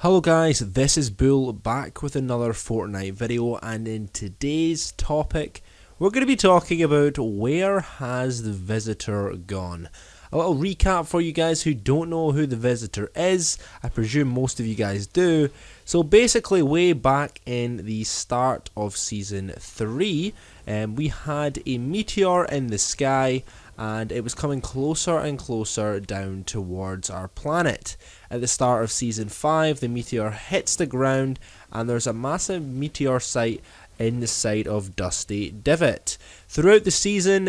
Hello guys, this is Bull back with another Fortnite video, and in today's topic we're going to be talking about where has the visitor gone. A little recap for you guys who don't know who the visitor is. I presume most of you guys do. So basically, way back in the start of season 3, we had a meteor in the sky and it was coming closer and closer down towards our planet. At the start of season 5, the meteor hits the ground and there's a massive meteor site in the side of Dusty Divot. Throughout the season,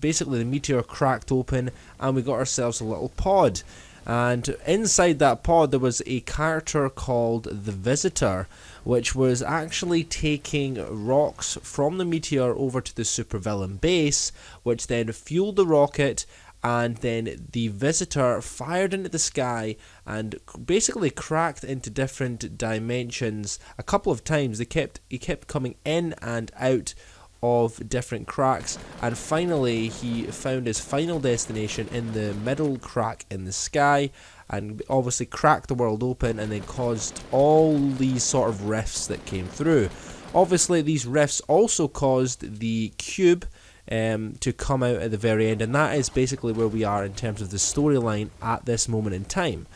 basically the meteor cracked open and we got ourselves a little pod. And inside that pod there was a character called the Visitor, which was actually taking rocks from the meteor over to the supervillain base, which then fueled the rocket, and then the Visitor fired into the sky and basically cracked into different dimensions a couple of times. He kept coming in and out of different cracks, and finally he found his final destination in the middle crack in the sky, and obviously cracked the world open and then caused all these sort of rifts that came through. Obviously these rifts also caused the cube to come out at the very end, and that is basically where we are in terms of the storyline at this moment in time.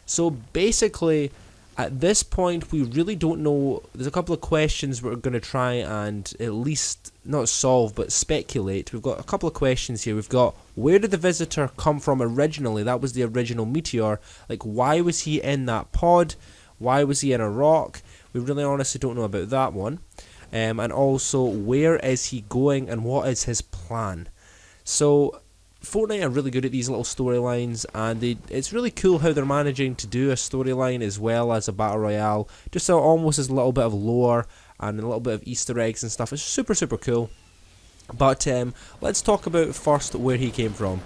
So basically at this point we really don't know. There's a couple of questions we're going to try and at least not solve but speculate. We've got a couple of questions here. We've got, where did the Visitor come from originally? That was the original meteor. Like, why was he in that pod? Why was he in a rock? We really honestly don't know about that one. And also, where is he going and what is his plan? So Fortnite are really good at these little storylines, and it's really cool how they're managing to do a storyline as well as a battle royale, just so almost as a little bit of lore and a little bit of Easter eggs and stuff. It's super cool. But let's talk about first where he came from.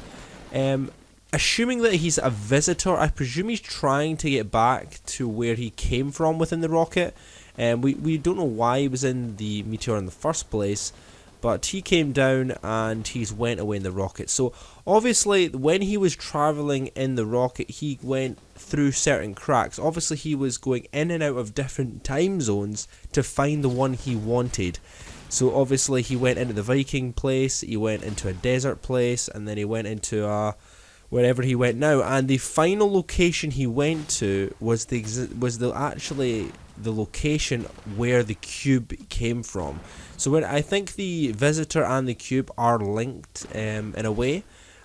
Assuming that he's a visitor, I presume he's trying to get back to where he came from within the rocket. We don't know why he was in the meteor in the first place, but he came down and he's went away in the rocket. So obviously when he was travelling in the rocket, he went through certain cracks. Obviously he was going in and out of different time zones to find the one he wanted. So obviously he went into the Viking place, he went into a desert place, and then he went into wherever he went now. And the final location he went to was actually the location where the cube came from. So I think the Visitor and the cube are linked in a way,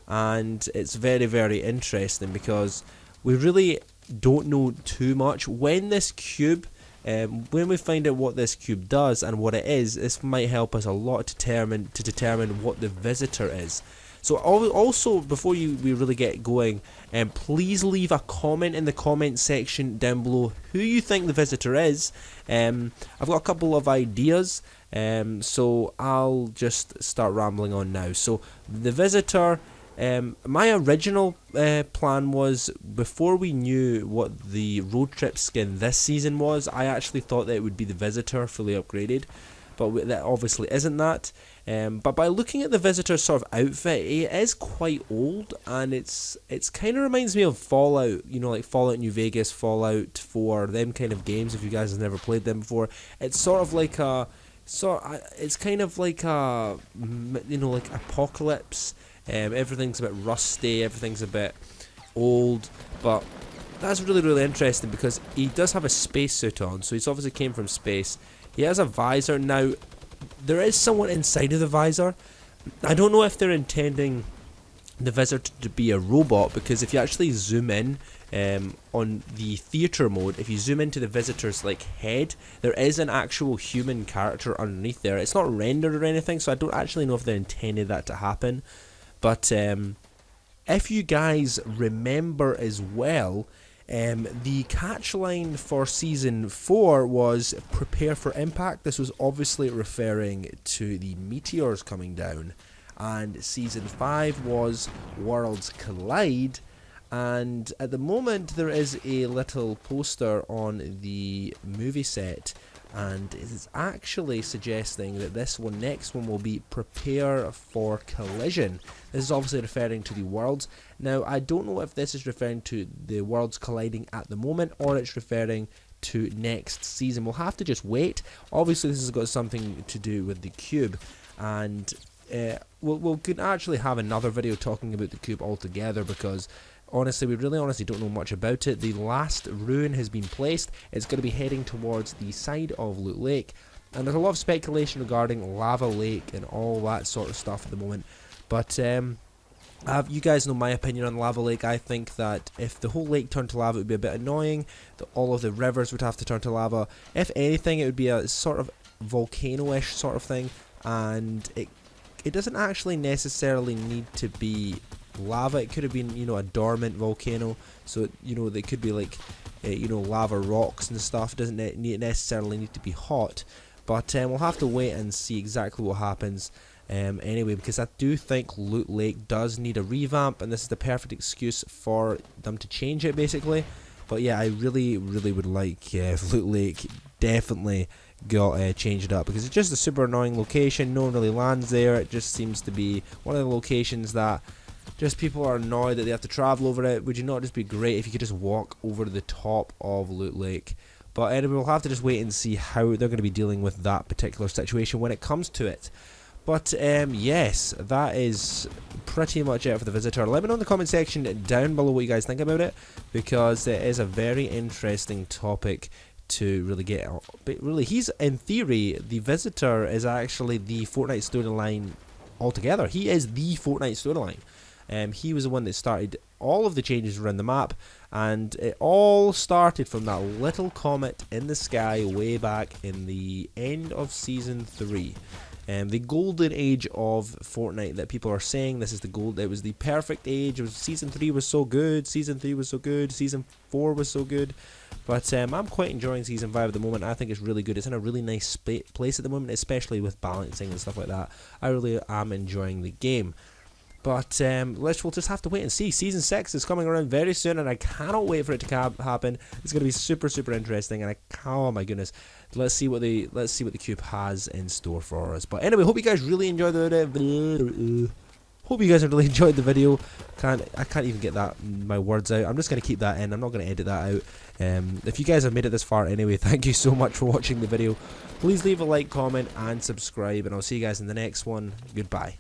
and it's very interesting because we really don't know too much. When this cube, when we find out what this cube does and what it is, this might help us a lot to determine what the Visitor is. So also, before we really get going, please leave a comment in the comment section down below who you think the Visitor is. I've got a couple of ideas, so I'll just start rambling on now. So the Visitor, my original plan was, before we knew what the road trip skin this season was, I actually thought that it would be the Visitor fully upgraded. But that obviously isn't that. But by looking at the Visitor's sort of outfit, it is quite old, and it's kind of reminds me of Fallout. You know, like Fallout New Vegas, Fallout 4, them kind of games. If you guys have never played them before, it's sort of like it's kind of like a, you know, like Apocalypse. Everything's a bit rusty, everything's a bit old, but that's really interesting because he does have a spacesuit on, so he's obviously came from space. He has a visor. Now, there is someone inside of the visor. I don't know if they're intending the Visitor to be a robot, because if you actually zoom in on the theater mode, if you zoom into the Visitor's like head, there is an actual human character underneath there. It's not rendered or anything, so I don't actually know if they intended that to happen. But if you guys remember as well, the catchline for season 4 was prepare for impact. This was obviously referring to the meteors coming down, and season 5 was worlds collide. And at the moment there is a little poster on the movie set and it's actually suggesting that next one will be prepare for collision. This is obviously referring to the worlds. Now I don't know if this is referring to the worlds colliding at the moment or it's referring to next season. We'll have to just wait. Obviously this has got something to do with the cube, and we'll could actually have another video talking about the cube altogether, because honestly, we really honestly don't know much about it. The last ruin has been placed. It's going to be heading towards the side of Loot Lake, and there's a lot of speculation regarding Lava Lake and all that sort of stuff at the moment. But you guys know my opinion on Lava Lake. I think that if the whole lake turned to lava, it would be a bit annoying. All of the rivers would have to turn to lava. If anything, it would be a sort of volcano-ish sort of thing, and it doesn't actually necessarily need to be lava. It could have been, you know, a dormant volcano, so you know, they could be like you know, lava rocks and stuff. It doesn't necessarily need to be hot, but we'll have to wait and see exactly what happens anyway, because I do think Loot Lake does need a revamp, and this is the perfect excuse for them to change it basically. But yeah, I really would like Loot Lake definitely got changed up, because it's just a super annoying location. No one really lands there. It just seems to be one of the locations that just people are annoyed that they have to travel over it. Would you not just be great if you could just walk over to the top of Loot Lake? But anyway, we'll have to just wait and see how they're going to be dealing with that particular situation when it comes to it. But yes, that is pretty much it for the visitor. Let me know in the comment section down below what you guys think about it, because it is a very interesting topic to really get out. But really, he's, in theory, the visitor is actually the Fortnite storyline altogether. He is the Fortnite storyline. He was the one that started all of the changes around the map, and it all started from that little comet in the sky way back in the end of Season 3. The golden age of Fortnite that people are saying, this is the gold. It was the perfect age. It was, Season 3 was so good, Season 3 was so good, Season 4 was so good. But I'm quite enjoying Season 5 at the moment. I think it's really good. It's in a really nice place at the moment, especially with balancing and stuff like that. I really am enjoying the game. But we'll just have to wait and see. Season 6 is coming around very soon, and I cannot wait for it to happen. It's going to be super interesting, and oh my goodness, let's see what the cube has in store for us. But anyway, hope you guys really enjoyed the hope you guys have really enjoyed the video. I can't even get my words out. I'm just going to keep that in. I'm not going to edit that out. If you guys have made it this far anyway, thank you so much for watching the video. Please leave a like, comment, and subscribe, and I'll see you guys in the next one. Goodbye.